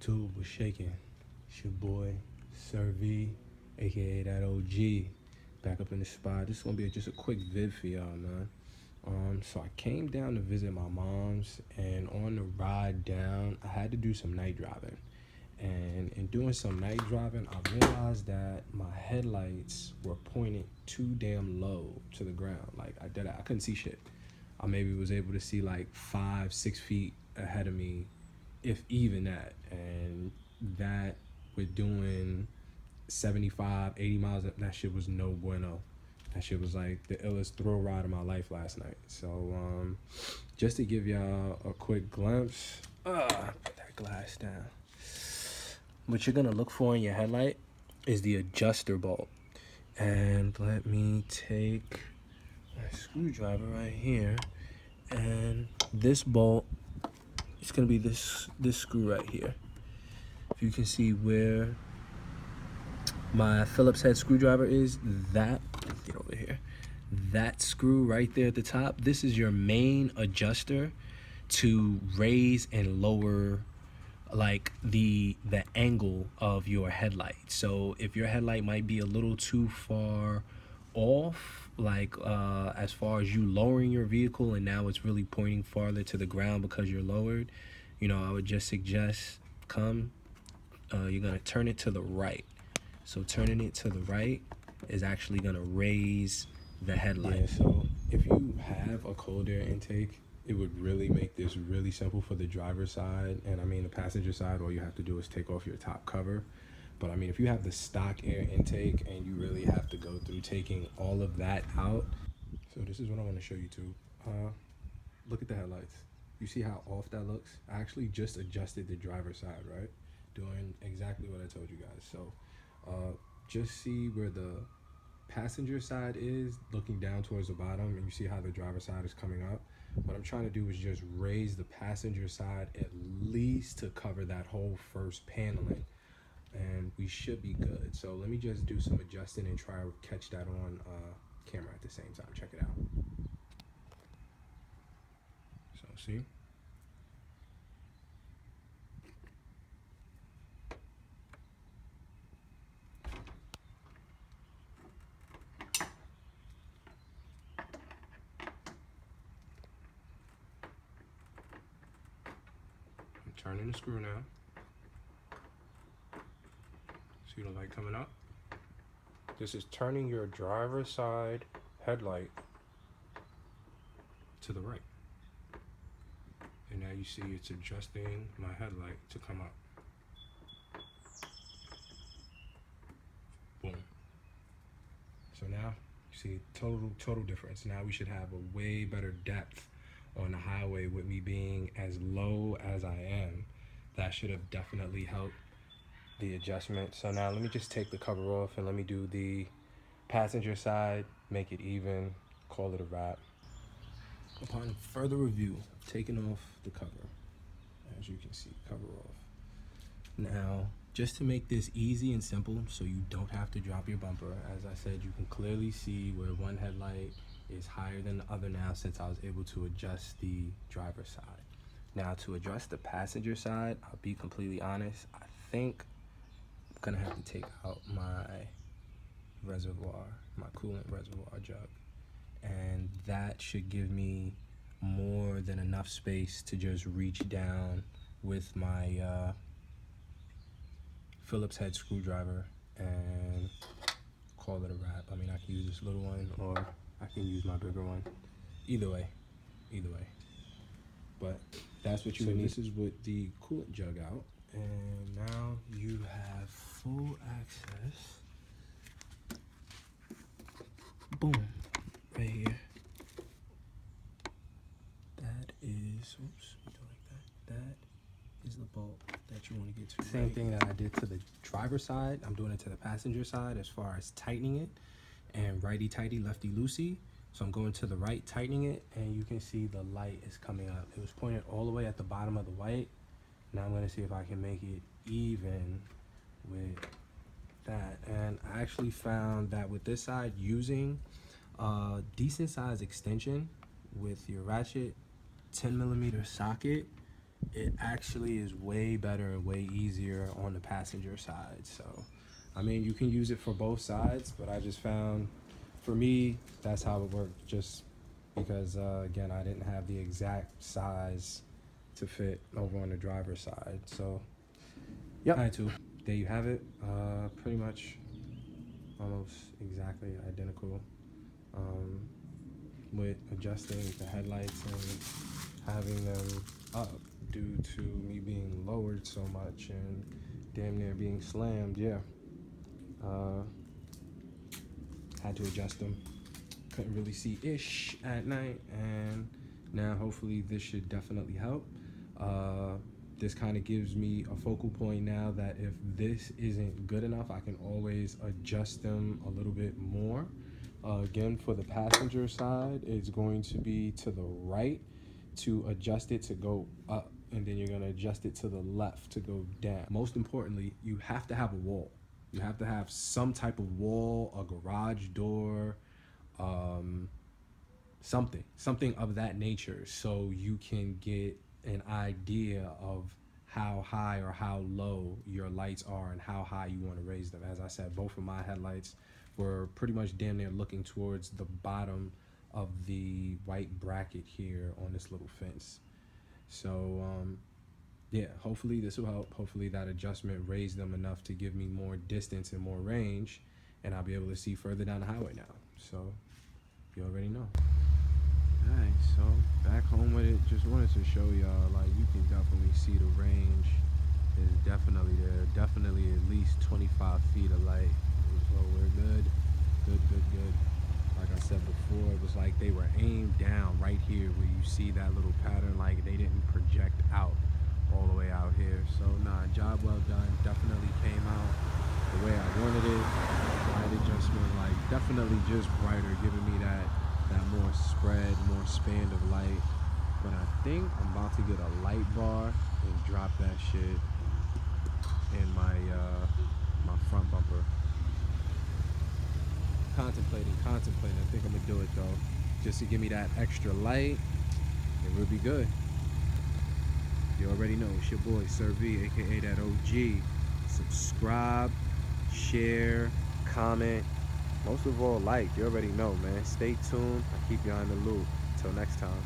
Tube was shaking. It's your boy, Sir V, aka that OG, back up in the spot. This is gonna be just a quick vid for y'all, man. So I came down to visit my mom's, and on the ride down, I had to do some night driving. And in doing some night driving, I realized that my headlights were pointed too damn low to the ground. Like I couldn't see shit. I maybe was able to see like 5, 6 feet ahead of me, if even that. And that with doing 75, 80 miles, that shit was no bueno. That shit was like the illest thrill ride of my life last night. So just to give y'all a quick glimpse, put that glass down. What you're gonna look for in your headlight is the adjuster bolt. And let me take my screwdriver right here, and this bolt, it's gonna be this screw right here. If you can see where my Phillips head screwdriver is, that, get over here, that screw right there at the top, this is your main adjuster to raise and lower like the angle of your headlight. So if your headlight might be a little too far off, like as far as you lowering your vehicle and now it's really pointing farther to the ground because you're lowered, I would just suggest you're gonna turn it to the right. So turning it to the right is actually gonna raise the headlight. Yeah, so if you have a cold air intake, it would really make this really simple for the driver's side. And I mean, the passenger side, all you have to do is take off your top cover. But I mean, if you have the stock air intake and you really have to go through taking all of that out. So this is what I want to show you too. Look at the headlights. You see how off that looks? I actually just adjusted the driver's side, right? Doing exactly what I told you guys. So just see where the passenger side is looking down towards the bottom, and you see how the driver's side is coming up. What I'm trying to do is just raise the passenger side at least to cover that whole first paneling, and we should be good. So let me just do some adjusting and try to catch that on camera at the same time. Check it out. So see, I'm turning the screw now. See the light coming up? This is turning your driver's side headlight to the right. And now you see it's adjusting my headlight to come up. Boom. So now you see total difference. Now we should have a way better depth on the highway with me being as low as I am. That should have definitely helped the adjustment. So now let me just take the cover off and let me do the passenger side, make it even, call it a wrap. Upon further review, taking off the cover, as you can see, cover off. Now, just to make this easy and simple so you don't have to drop your bumper, as I said, you can clearly see where one headlight is higher than the other now since I was able to adjust the driver's side. Now to adjust the passenger side, I'll be completely honest, I think I'm gonna have to take out my reservoir, my coolant reservoir jug. And that should give me more than enough space to just reach down with my Phillips head screwdriver and call it a wrap. I mean, I can use this little one or I can use my bigger one. Either way. But that's what you need. This is with the coolant jug out, and now you have full access. Boom, right here. That is, oops, we do like that. That is the bolt that you want to get to. Same thing that I did to the driver's side, I'm doing it to the passenger side as far as tightening it, and righty tighty, lefty loosey. So I'm going to the right, tightening it, and you can see the light is coming up. It was pointed all the way at the bottom of the white. Now I'm gonna see if I can make it even with that. And I actually found that with this side, using a decent size extension with your ratchet 10mm socket it actually is way better and way easier on the passenger side. So, I mean, you can use it for both sides, but I just found, for me, that's how it worked. Just because, again, I didn't have the exact size to fit over on the driver's side. So, yep. All right, too. There you have it. Pretty much almost exactly identical. With adjusting the headlights and having them up due to me being lowered so much and damn near being slammed. Yeah, had to adjust them. Couldn't really see ish at night, and now hopefully this should definitely help. This kind of gives me a focal point now that if this isn't good enough, I can always adjust them a little bit more. Again, for the passenger side, it's going to be to the right to adjust it to go up, and then you're going to adjust it to the left to go down. Most importantly, you have to have a wall. You have to have some type of wall, a garage door, something of that nature, so you can get an idea of how high or how low your lights are and how high you want to raise them. As I said, both of my headlights were pretty much damn near looking towards the bottom of the white bracket here on this little fence. So yeah, hopefully this will help. Hopefully that adjustment raised them enough to give me more distance and more range, and I'll be able to see further down the highway now. So you already know. Alright, so back home with it. Just wanted to show y'all, like, you can definitely see the range is definitely there. Definitely at least 25 feet of light. So we're good. Good. Like I said before, it was like they were aimed down right here where you see that little pattern, like they didn't project out all the way out here. So nah, job well done. Definitely came out the way I wanted it. Light adjustment, like definitely just brighter, giving me that more spread, more span of light. But I think I'm about to get a light bar and drop that shit in my my front bumper. Contemplating. I think I'm gonna do it though, just to give me that extra light, and we'll be good. You already know, it's your boy Sir V, aka that OG. Subscribe, share, comment. Most of all, like. You already know, man. Stay tuned. I keep y'all in the loop. Till next time.